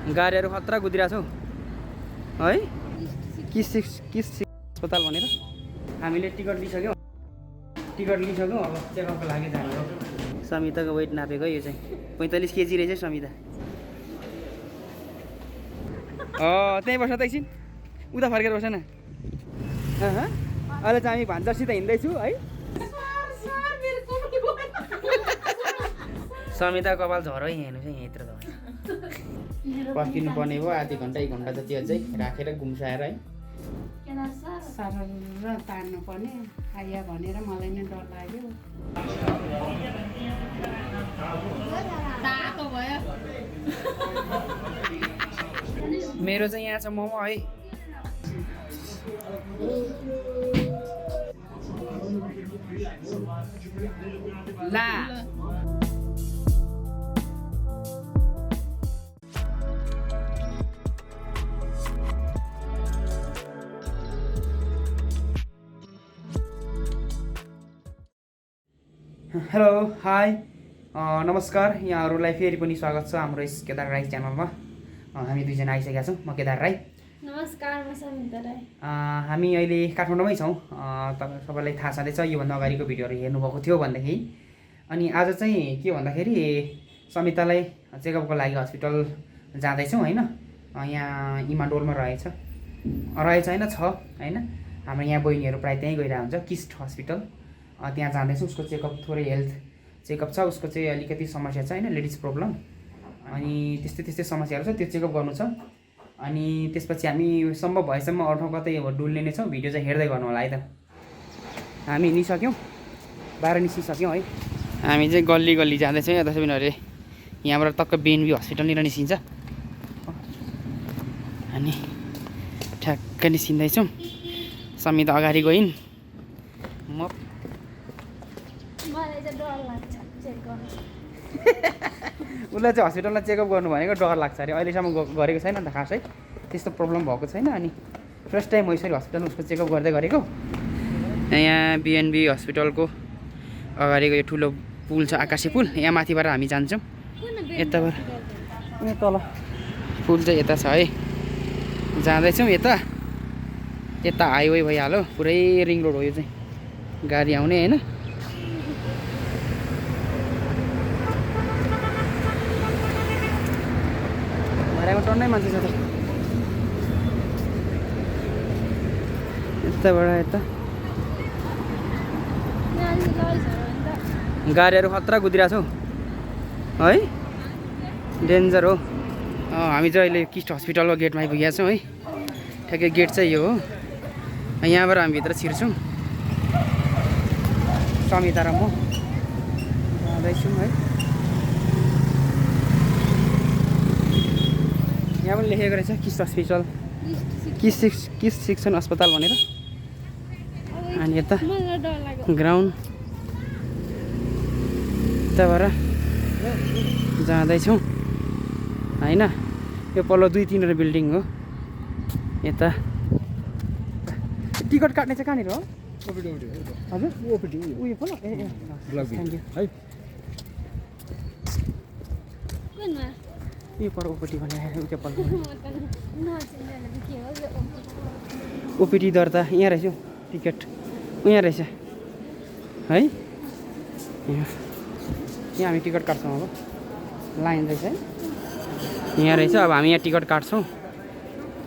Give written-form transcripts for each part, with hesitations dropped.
गाडीहरु खतरा गुदिरहेको छौ है किस अस्पताल भनेर हामीले टिकट लिइसक्यौ अब चेकअपको लागि जानु हो। समिताको वेट नापेको यो चाहिँ 45 केजी रहेछ समिता। त्यही बस्छ त एकछिन उता फर्केर बस्छ न। अहिले चाहिँ हामी भान्जासित हिँड्दैछु है। समिता कपाल झरै हेर्नु चाहिँ यत्रो त पर्खिनु पर्ने भयो आधी घन्टा 1 घन्टा जति अझै राखेर गुम्साएर है। सरल तान्नु पर्ने आइया भनेर मलाई नै डर लाग्यो। तातो भयो मेरो चाहिँ यहाँ छ मोमो है। ला हेलो हाई नमस्कार यहाँहरूलाई फेरि पनि स्वागत छ हाम्रो यस केदार राई च्यानलमा। हामी दुईजना आइसकेका छौँ। म केदार राई। नमस्कार म समिता राई। हामी अहिले काठमाडौँमै छौँ। तपाईँ सबैलाई थाहा छँदैछ योभन्दा अगाडिको भिडियोहरू हेर्नुभएको थियो भनेदेखि। अनि आज चाहिँ के भन्दाखेरि समितालाई चेकअपको लागि हस्पिटल जाँदैछौँ होइन। यहाँ इमाडोलमा रहेछ होइन छ होइन। हाम्रो यहाँ बहिनीहरू प्रायः त्यहीँ गइरहेको हुन्छ किस्ट हस्पिटल। त्यहाँ जाँदैछौँ। उसको चेकअप थोरै हेल्थ चेकअप छ। उसको चाहिँ अलिकति समस्या छ होइन लेडिज प्रब्लम। अनि त्यस्तै समस्याहरू छ त्यो चेकअप गर्नु छ। अनि त्यसपछि हामी सम्भव भएसम्म अरू ठाउँ कतै डुल्ने नै छौँ। भिडियो चाहिँ हेर्दै गर्नु होला है त। हामी हिँडिसक्यौँ बाहिर निस्किसक्यौँ है। हामी चाहिँ गल्ली गल्ली जाँदैछौँ। यहाँ दसैँ अरे यहाँबाट टक्क बिएनबी हस्पिटलनिर निस्किन्छ। अनि ठ्याक्क निस्किँदैछौँ। समिता अगाडि गइन्। म उसलाई चाहिँ हस्पिटलमा चेकअप गर्नु भनेको डर लाग्छ अरे। अहिलेसम्म गरेको छैन नि त खासै त्यस्तो प्रब्लम भएको छैन। अनि फर्स्ट टाइम यसरी हस्पिटलमा उसको चेकअप गर्दै गरेको। यहाँ बिएनबी हस्पिटलको अगाडिको यो ठुलो पुल छ आकाशी पुल। यहाँ माथिबाट हामी जान्छौँ यताबाट। यहाँ तल पुल चाहिँ यता छ है। जाँदैछौँ यता हाइवे भइहाल्यो। पुरै रिङ रोड हो यो चाहिँ गाडी आउने होइन। टन्नै मान्छे छ त यताबाट यता। गाडीहरू खतरा गुदिरहेको छौ है डेन्जर हो। हामी चाहिँ अहिले किस्ट हस्पिटलको गेटमा आइपुगेका छौँ है। ठ्याक्कै गेट चाहिँ यो हो। यहाँबाट हामी भित्र छिर्छौँ समिता र म जाँदैछौँ है। यहाँ पनि लेखेको रहेछ किस्ट हस्पिटल किस्ट शिक्षण अस्पताल भनेर। अनि यता ग्राउन्ड यताबाट जाँदैछौँ होइन। यो पल्लो 2-3 बिल्डिङ हो। यता टिकट काट्ने चाहिँ कहाँनिर हो हजुर? उयो पल्लो थ्याङ्क यू है। यो पर ओपिटी भनेर उता पल्लो ओपिटी दर्ता यहाँ रहेछ। टिकट यहाँ रहेछ है। यहाँ हामी टिकट काट्छौँ। अब लाइन रहेछ है यहाँ रहेछ। अब हामी यहाँ टिकट काट्छौँ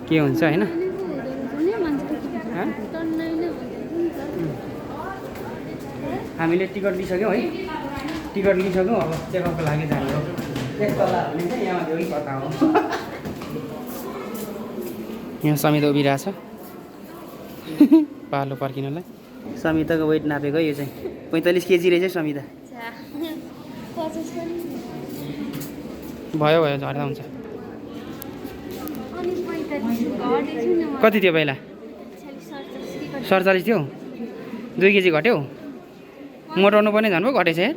के हुन्छ होइन। हामीले टिकट लिइसक्यौँ है। टिकट लिइसक्यौँ अब चेकअपको लागि जानु हो। यहाँ समिता उभिरहेछ पालो पर्खिनलाई। समिताको वेट नापेको यो चाहिँ 45 केजी रहेछ समिता। भयो झर्दा हुन्छ। कति थियो पहिला? 47 थियो। 2 केजी घट्यो। मोटाउनु पनि झन् पो घटेछ यार।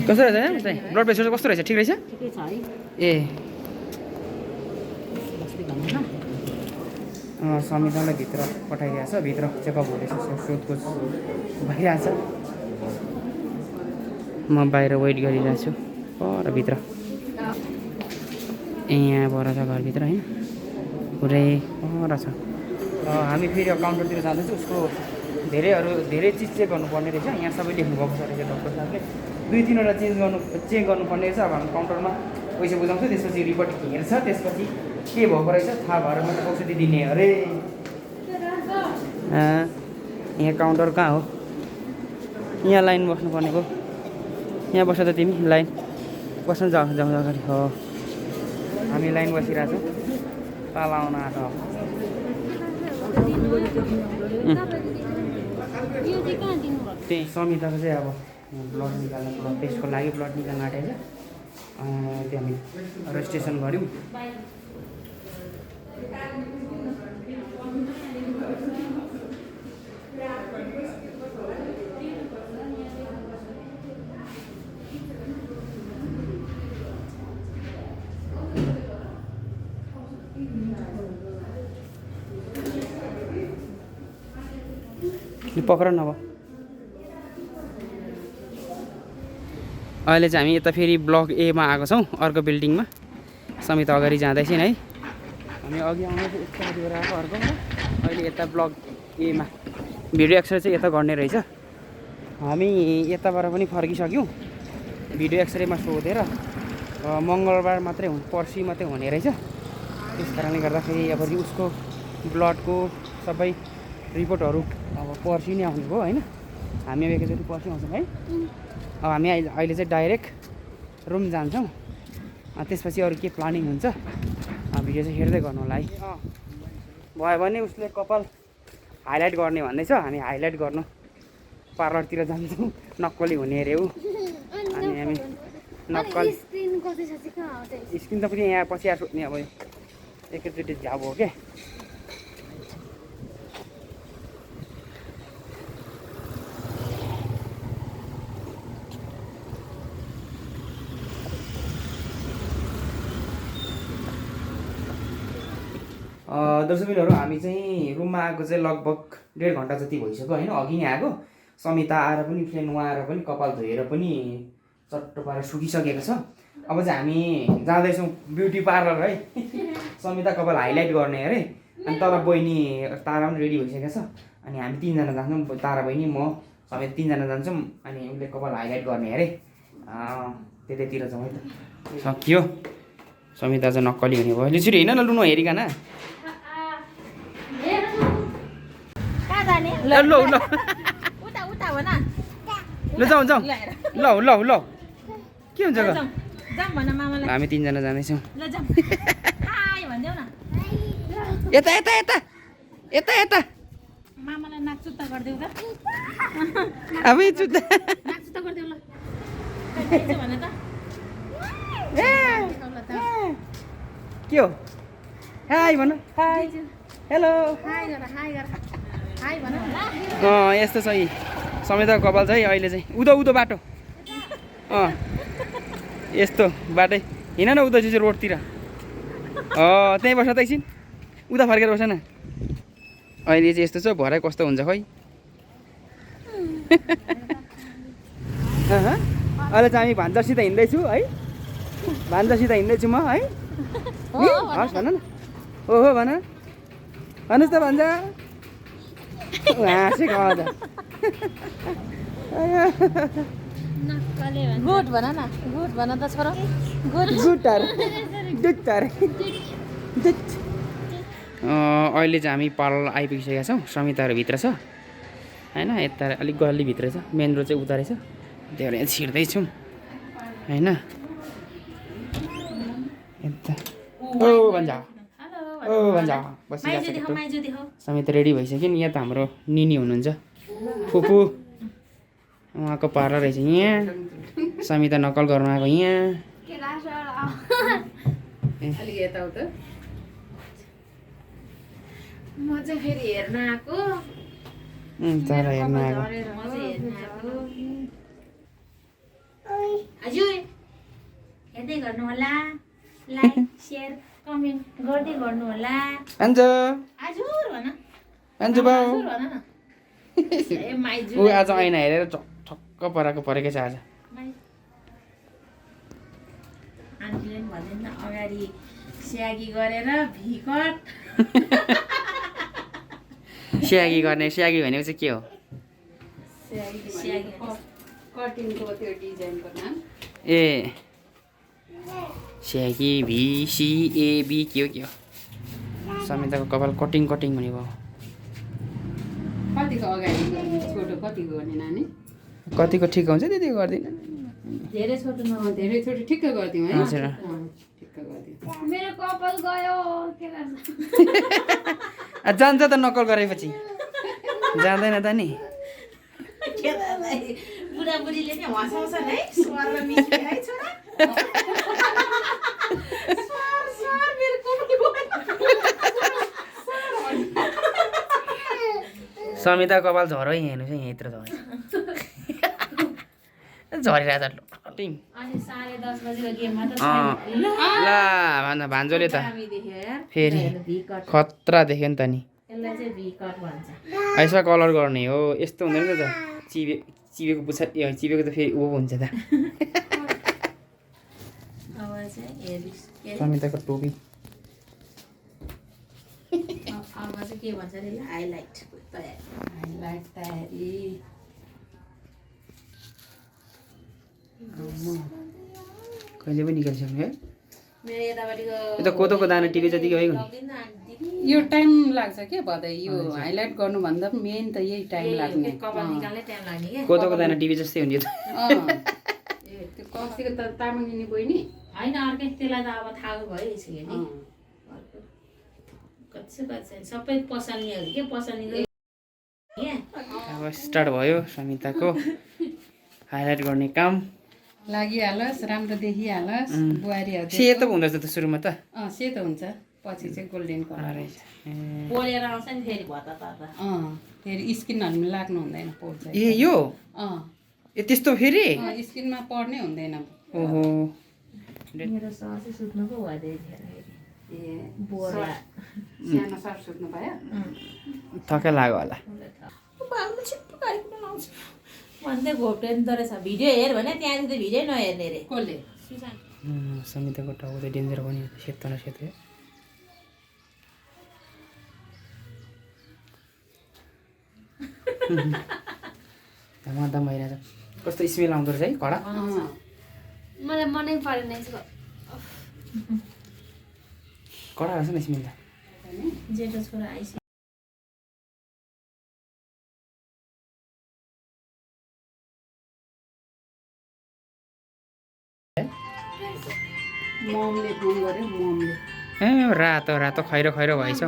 कस्तो रहेछ चाहिँ ब्लड प्रेसर चाहिँ कस्तो रहेछ? ठिक रहेछ? ए समितालाई भित्र पठाइरहेछ भित्र चेकअप हुँदैछ सोधखोज भइरहेछ म बाहिर वेट गरिरहेको छु पर भित्र यहाँ पर छ घरभित्र होइन पुरै पर छ हामी फेरि काउन्टरतिर जाँदैछौँ उसको धेरै चिज चेक गर्नुपर्ने रहेछ यहाँ सबै लेख्नुभएको छ रहेछ डक्टर साहबले 2-3वटा चेक गर्नुपर्ने रहेछ अब हामी काउन्टरमा पैसा बुझाउँछौँ त्यसपछि रिपोर्ट हेर्छ त्यसपछि के भएको रहेछ थाहा भएर मात्रै औषधि दिने अरे यहाँ काउन्टर कहाँ हो यहाँ लाइन बस्नुपर्ने हो यहाँ बस्छ त तिमी लाइन बस्न जाउँ अगाडि हो हामी लाइन बसिरहेछौँ पाला आउन आँट त्यही समिताको चाहिँ अब ब्लड निकाल्नु ब्लड टेस्टको लागि ब्लड निकाल्न आँटेको छ त्यो हामी रेजिस्ट्रेसन गऱ्यौँ पक्र न अब अहिले चाहिँ हामी यता फेरि ब्लक एमा आएको छौँ अर्को बिल्डिङमा समित अगाडि जाँदैछन् है हामी अघि आउनु चाहिँ यता दिएर आएको अर्कोमा अहिले यता ब्लक एमा भिडियो एक्सरे चाहिँ यता गर्ने रहेछ हामी यताबाट पनि फर्किसक्यौँ भिडियो एक्सरेमा सोधेर मङ्गलबार मात्रै पर्सि मात्रै हुने रहेछ त्यस कारणले गर्दाखेरि अब उसको ब्लडको सबै रिपोर्टहरू अब पर्सि नै आउने भयो होइन हामी अब एकैचोटि पर्सि आउँछौँ है अब हामी अहिले चाहिँ डाइरेक्ट रुम जान्छौँ त्यसपछि अरू के प्लानिङ हुन्छ भिडियो चाहिँ हेर्दै गर्नु होला है भयो भने उसले कपाल हाइलाइट गर्ने भन्दैछ हामी हाइलाइट गर्नु पार्लरतिर जान्छौँ नक्कली हुने अरे ऊ अनि हामी नक्कल स्क्रिन त पनि यहाँ पछि आएर सोध्ने अब एकैचोटि झ्याब हो क्या दर्शकबिनहरू हामी चाहिँ रुममा आएको चाहिँ लगभग 1.5 घन्टा जति भइसक्यो होइन अघि नै आएको समिता आएर पनि फेरि नुहाएर पनि कपाल धोएर पनि चट्टो पारेर सुकिसकेको छ अब चाहिँ हामी जाँदैछौँ ब्युटी पार्लर है समिता कपाल हाइलाइट गर्ने अरे अनि तल बहिनी तारा पनि रेडी भइसकेको छ अनि हामी 3जना जान्छौँ तारा बहिनी म समेत 3जना जान्छौँ अनि उसले कपाल हाइलाइट गर्ने अरे त्यतैतिर जाउँ है त सकियो समिता चाहिँ नक्कली हुने भयो लिचुरी हिँड न लुनु हेरिकन ल ल ल ल जाउँ जाउँ ल ल ल के हुन्छ हामी 3जना जाँदैछौँ यता यता यता यता यता मामालाई नाक चुत्ता गरिदेऊ त अब चुत्ता नाक चुत्ता गरिदेऊ ल भने त के हो हाई भन हाई हेलो हाई गर हाई गर हाई भन यस्तो छ यी समिताको कपाल चाहिँ अहिले चाहिँ उँधो बाटो यस्तो बाटै हिँड न उँधो चाहिँ रोडतिर त्यहीँ बस्न त एकछिन उता फर्केर बस्न न अहिले चाहिँ यस्तो छ भरे कस्तो हुन्छ खै अहिले चाहिँ हामी भान्जासित हिँड्दैछु है भान्जासित हिँड्दैछु म है हस् भन न ओहो भन भन्नुहोस् त भान्जा हाँसेको हजुर गुड भन न गुड भन त छोरो गुड अहिले चाहिँ हामी पार्लर आइपुगिसकेका छौँ समिताहरू भित्र छ होइन यता अलिक गल्लीभित्र छ मेन रोड चाहिँ उता रहेछ त्यही भएर यहाँ छिर्दैछौँ होइन यता ओ भन्छ बसिरहेको समित रेडी भइसक्यो नि यहाँ त हाम्रो निनी हुनुहुन्छ फुपू उहाँको पार्लर रहेछ यहाँ समिता नक्कल गर्नु आएको यहाँ म चाहिँ फेरि हेर्न आएको तर हेर्न आएको हजुर हेर्दै गर्नु होला लाइक शेयर कमेन्ट गर्दै गर्नु होला अन्जु हजुर भन अन्जु बाउ हजुर भन न ए माइजु ऊ आज ऐना हेरेर ठक्क परेकै छ आज आन्टीले पनि भन्दैन अगाडि स्यागी गरेर भिकट स्यागी भनेको चाहिँ के हो स्यागी कटिङको त्यो डिजाइनको नाम ए स्यागी VCAB के हो समिताको कपाल कटिङ भने भयो कतिको अगाडि गर्ने छोटो कतिको गर्ने नानी कतिको ठिक हुन्छ त्यति गर्दिनँ धेरै छोटो न धेरै छोटो ठिक्क गरिदिउँ है हजुर ठिक्क गरिदिउँ मेरो कपाल गयो के गर्छ जान्छ त नक्कल गरेपछि जाँदैन त नि बुढाबुढीले नि हँसाउँछन् है स्वर मिस्ने है छोरा स्वर मेरो कपाल समिता कपाल झरो हेर्नु चाहिँ यत्रो झरिरहेछ टिम अनि 10:30 बजेको गेममा त ला भन्दा भान्जोले त फेरि खतरा देख्यो नि त नि यसलाई चाहिँ भिकट भन्छ यसमा कलर गर्ने हो यस्तो हुँदैन त चिबेको पछाडि चिबेको त फेरि ऊ हुन्छ त अब चाहिँ हेरिस समिताको टोपी अब चाहिँ के भन्छ अरे हाइलाइट तयारी कहिले पनि निकालिसक्नु है मेरो यतापट्टिको यो त कोदोको दाना टिपे जतिकै भइगयो लगिन आन्टी यो टाइम लाग्छ के भदै यो हाइलाइट गर्नुभन्दा पनि मेन त यही टाइम लाग्ने कपाल निकाल्नै टाइम लाग्ने के कोदोको दाना टिपे जस्तै हुन्छ त्यो कस्तीको त तामाङिनी बहिनी होइन अर्कै त्यसलाई त अब थाहा भइसक्यो नि कति सबै पसनीहरू के पसनीको अब स्टार्ट भयो समिताको हाइलाइट गर्ने काम लागिहालोस् राम्रो देखिहालोस् बुहारीहरू सेतो पो हुँदो रहेछ त सुरुमा त सेतो हुन्छ पछि चाहिँ गोल्डन कलर पोलेर आउँछ नि फेरि भत्ता त फेरि स्किनहरूमा लाग्नु हुँदैन पोल्छ ए यो ए त्यस्तो फेरि स्किनमा पर्ने हुँदैन ओहो मेरो ससै सुत्नु पो भइदियो ए बोरा सानो सर सुत्नु भयो थकै लाग्यो होला भन्दै घोप्टेन्दो रहेछ भिडियो हेर भने त्यहाँदेखि त भिडियो नहेर्ने रे कसले समिताको टाउको चाहिँ डेन्जर पनि सेतो न सेतो धमाधम भइरहेछ कस्तो स्मेल आउँदो रहेछ है कडा मलाई मनै परेन यसको कडा रहेछ नि स्मेल त जेठो छोरा आइस ममले फोन गर्यो ममले ए रातो खैरो भएछ म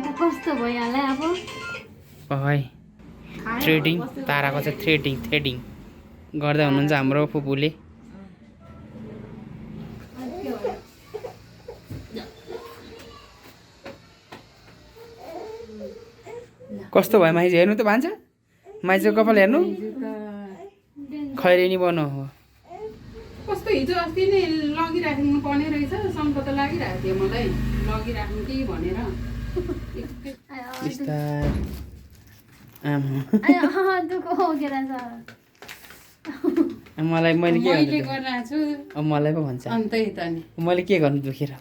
त कस्तो भइहाल्यो अब है थ्रेडिङ ताराको चाहिँ थ्रेडिङ गर्दै हुनुहुन्छ हाम्रो फुपूले कस्तो भयो माइज हेर्नु त भान्जा माइजको कपाल हेर्नु खैरेनी बनो हो कस्तो हिजो अस्ति नै लगिराख्नु पर्ने रहेछ सम्पत लागिरहेको थियो मलाई लगिराख्नु कि भनेर बिस्तार मलाई मैले के मैले गरिरहेको छु अब मलाई पो भन्छ अन्तै त नि मैले के गर्नु दुखेर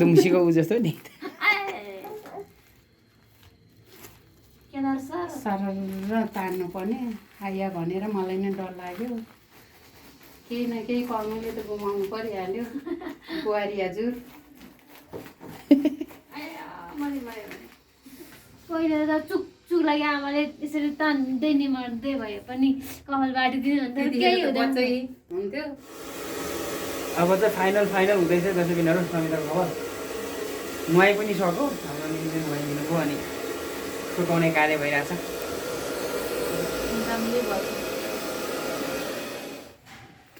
दुम्सीको उ जस्तो नि सरर तान्नु पर्ने आइया भनेर मलाई नै डर लाग्यो केही न केही कर्मले त गुमाउनु परिहाल्यो बुहारी हजुर पहिले त चुक लागि आमाले यसरी तान्दै निमार्दै भए पनि कपाल बाटिदिनु भन्दा केही हुन्थ्यो अब चाहिँ फाइनल हुँदैछ दर्शकबिनहरू समिताको खबर नुहाइ पनि सक्यो हाम्रो निकिन नुहाइदिनु भयो अनि सुकाउने कार्य भइरहेछ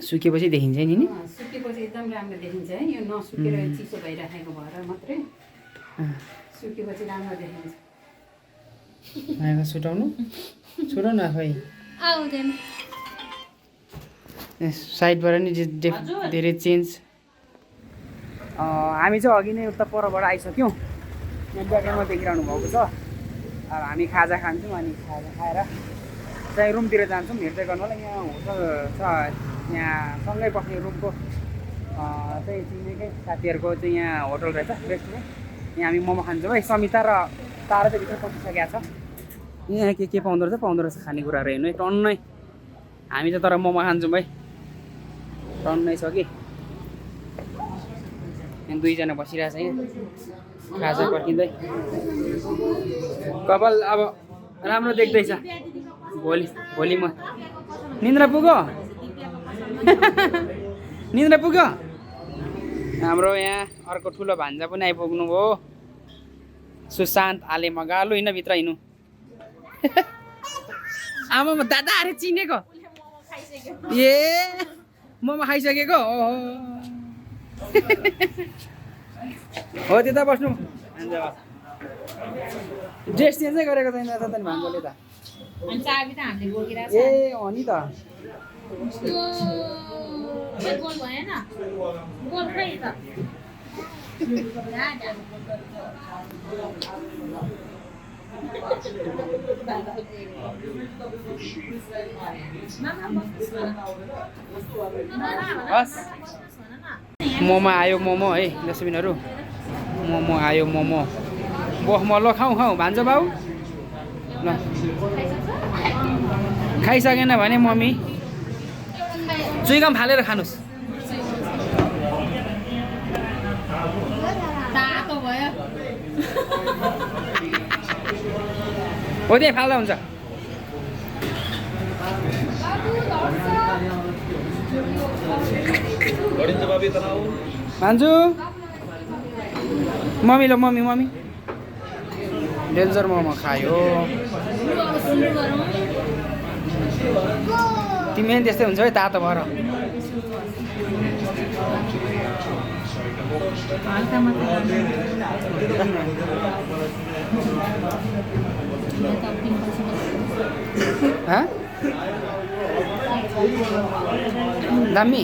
सुकेपछि देखिन्छ नि सुकेपछि एकदम राम्रो देखिन्छ है यो नसुकेर चिसो भइराखेको भएर मात्रै सुकेपछि राम्रो देखिन्छ आएको छुटाउनु न आफै आउँदैन साइडबाट नि धेरै चेन्ज हामी चाहिँ अघि नै उता परबाट आइसक्यौँ। यहाँ ब्याकग्राउन्डमा देखिरहनु भएको छ। अब हामी खाजा खान्छौँ अनि खाजा खाएर चाहिँ रुमतिर जान्छौँ। हेर्दै गर्नु होला यहाँ होटल छ, यहाँ सँगै बस्ने रुमको चाहिँ चिनेकै साथीहरूको चाहिँ यहाँ होटल रहेछ, रेस्टुरेन्ट। यहाँ हामी मोमो खान्छौँ है। समिता र तारा चाहिँ भित्र पसिसकेको छ। यहाँ के पाउँदो रहेछ खानेकुराहरू हेर्नु है। टन्नै हामी चाहिँ तर मोमो खान्छौँ है, टन्नै छ कि। यहाँ दुईजना बसिरहेछ यहाँ खाजा पर्खिँदै। कपाल अब राम्रो देख्दैछ। भोलि म निन्द्रा पुग्यो निन्द्रा पुग्यो। हाम्रो यहाँ अर्को ठुलो भान्जा पनि आइपुग्नु भयो, सुशान्त आले मगालु हिँड्न भित्र हिँड्नु। आमामा दादा अरे चिनेको ए मोमो खाइसकेको हो त्यता बस्नु। ड्रेस चेन्जै गरेको छैन त नि भान्जोले त। ए हो नि त। मोमो आयो मोमो है डस्टबिनहरू। मोमो आयो मोमो। बोह म ल खाउँ भान्जो बाउ ल। खाइसकेन भने मम्मी चुइगम फालेर खानुहोस्। हो त्यही फाल्दा हुन्छ। भान्जु मम्मी ल मम्मी डेन्जर मोमो खायो। तिमी पनि त्यस्तै हुन्छ है तातो भएर। दामी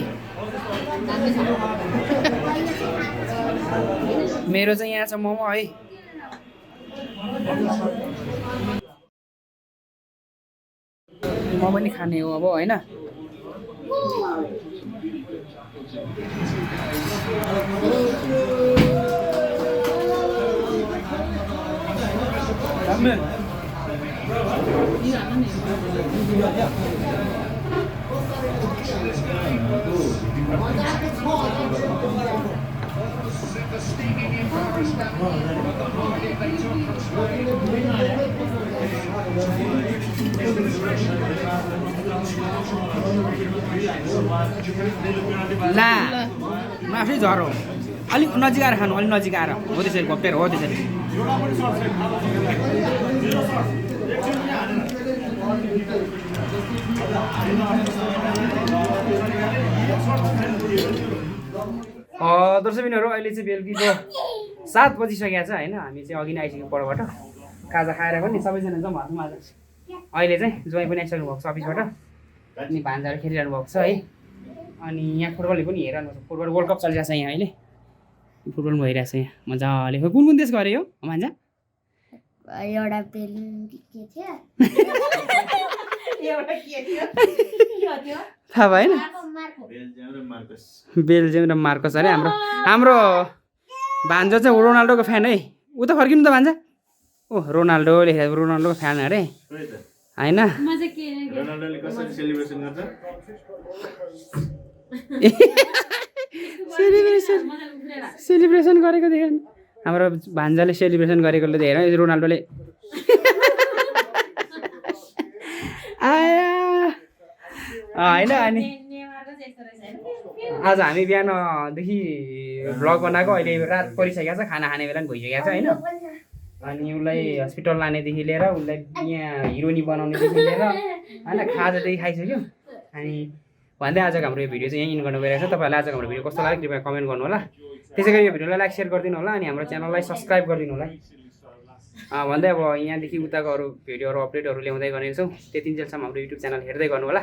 मेरो चाहिँ यहाँ छ मोमो है। म पनि खाने हो अब होइन। ला माफी झरो अलिक नजिक आएर खानु, अलिक नजिक आएर हो त्यसरी घोप्टेर हो त्यसरी। दर्शकबिनहरू अहिले चाहिँ बेलुकीको 7 बजिसकेको छ होइन। हामी चाहिँ अघि नै आइसक्यौँ परबाट खाजा खाएर पनि सबैजना जाउँ भन्छौँ आज। अहिले चाहिँ ज्वाइँ पनि आइसक्नु भएको छ अफिसबाट अनि भान्जाहरू खेलिरहनु भएको छ है। अनि यहाँ फुटबलले पनि हेरिरहनु भएको छ। फुटबल वर्ल्ड कप चलिरहेको छ यहाँ अहिले। फुटबल भइरहेको छ यहाँ मजाले। कुन देशको अरे यो भान्जा? एउटा थाहा भएन। बेल्जियम र मार्कस अरे। हाम्रो भान्जा चाहिँ रोनाल्डोको फ्यान है। उता फर्किनु त भान्जा। ओ रोनाल्डो लेखेको रोनाल्डोको फ्यान अरे होइन। सेलिब्रेसन गरेको देखेँ हाम्रो भान्जाले। सेलिब्रेसन गरेकोले देखेर रोनाल्डोले आया होइन। अनि आज हामी बिहानदेखि भ्लग बनाएको, अहिले रात परिसकेको छ, खाना खाने बेला पनि भइसकेको छ होइन। अनि उसलाई हस्पिटल लानेदेखि लिएर उसलाई यहाँ हिरोनी बनाउनेदेखि लिएर होइन खाजादेखि खाइसक्यो। अनि भन्दै आजको हाम्रो यो भिडियो चाहिँ यहीँ इन गर्नु गइरहेको छ। तपाईँहरूलाई आजको हाम्रो भिडियो कस्तो लाग्यो कृपया कमेन्ट गर्नु होला। त्यसै गरी यो भिडियोलाई लाइक सेयर गरिदिनु होला अनि हाम्रो च्यानललाई सब्सक्राइब गरिदिनु होला भन्दै अब यहाँदेखि उताको अरू भिडियोहरू अपडेटहरू ल्याउँदै गर्नेछौँ। त्यतिन्जेलसम्म हाम्रो युट्युब च्यानल हेर्दै गर्नु होला।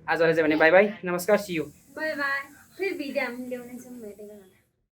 आजलाई चाहिँ भने बाई बाई, नमस्कार, सी यू, बाई बाई। फेरि भिडियो हामी ल्याउनेछौँ।